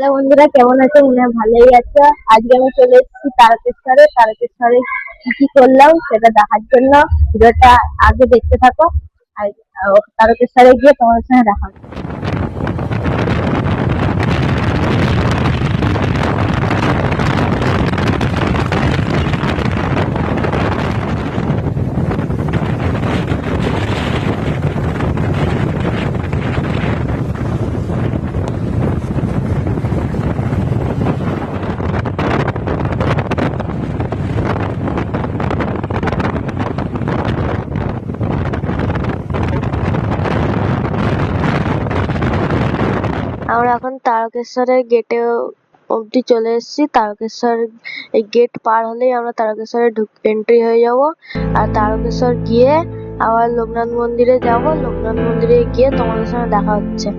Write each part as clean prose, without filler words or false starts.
Hello বন্ধুরা, কেমন আছো? মনে হয় ভালোই আছো। আজকে আমি চলে এসেছি তারকেশ্বরে। তারকেশ্বরে কি কি করলাম সেটা দেখার জন্য ভিডিওটা আগে দেখতে থাকো। আর তারকেশ্বরে গিয়ে তোমাদের সঙ্গে দেখা হবে। আমরা এখন তারকেশ্বরের গেটে অবধি চলে এসেছি। তারকেশ্বর এই গেট পার হলেই আমরা তারকেশ্বরে এন্ট্রি হয়ে যাব। আর তারকেশ্বর গিয়ে আবার লোকনাথ মন্দিরে যাব। লোকনাথ মন্দিরে গিয়ে তোমাদের সঙ্গে দেখা হচ্ছে।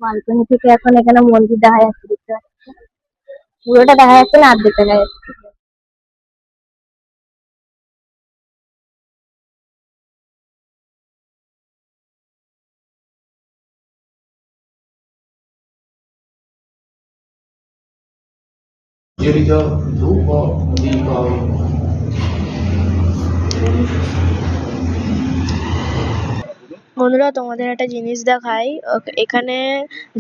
বালকনি থেকে এখন এখানে মন্দির দেখা যাচ্ছে, দেখতে পাচ্ছি। পুরোটা দেখা যাচ্ছে না, অর্ধেক দেখা যাচ্ছে। বন্ধুরা, তোমাদের একটা জিনিস দেখাই। এখানে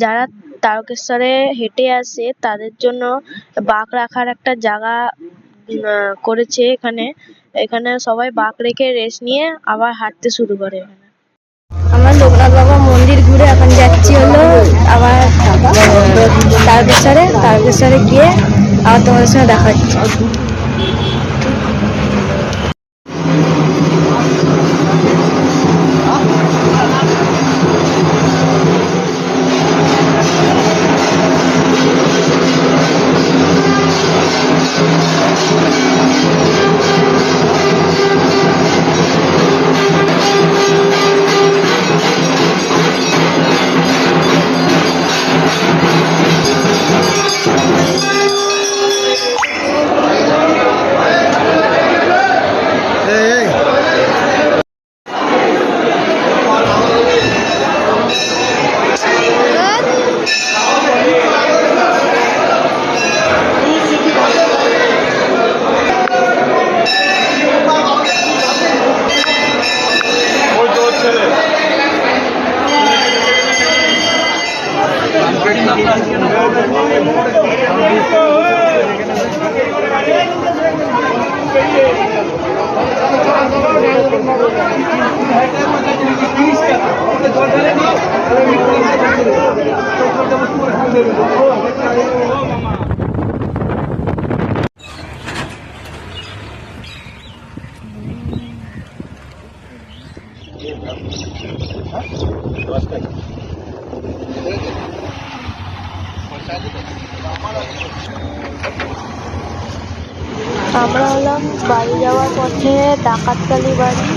যারা তারকেশ্বরে হেঁটে আসে তাদের জন্য বাঁক রাখার একটা জায়গা করেছে এখানে। এখানে সবাই বাঁক রেখে রেস্ট নিয়ে আবার হাঁটতে শুরু করে। আমরা লোকনাথ বাবা মন্দির ঘুরে এখন যাচ্ছি হলো আবার তারকেশ্বরে গিয়ে আবার তোমাদের সঙ্গে দেখা হচ্ছে। আমরা হলাম বাড়ি যাওয়ার পথে ডাকাতকালী বাড়ি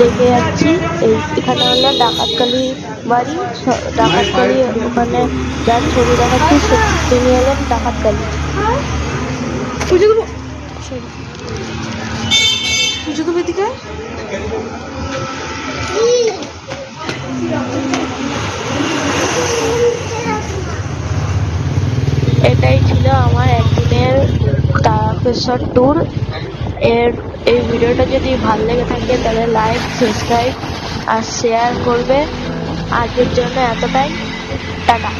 দেখে যাচ্ছি। এখানে হলো ডাকাতকালী বাড়ি। ডাকাতকালী ওখানে যার ছবি দেখাচ্ছি তিনি হলেন ডাকাতকালী। এটাই ছিল আমার একদিনের তারকেশ্বর ট্যুর। এই ভিডিওটা যদি ভালো লেগে থাকে তাহলে লাইক, সাবস্ক্রাইব আর শেয়ার করবে। আজকের জন্য এতটাই। টাটা।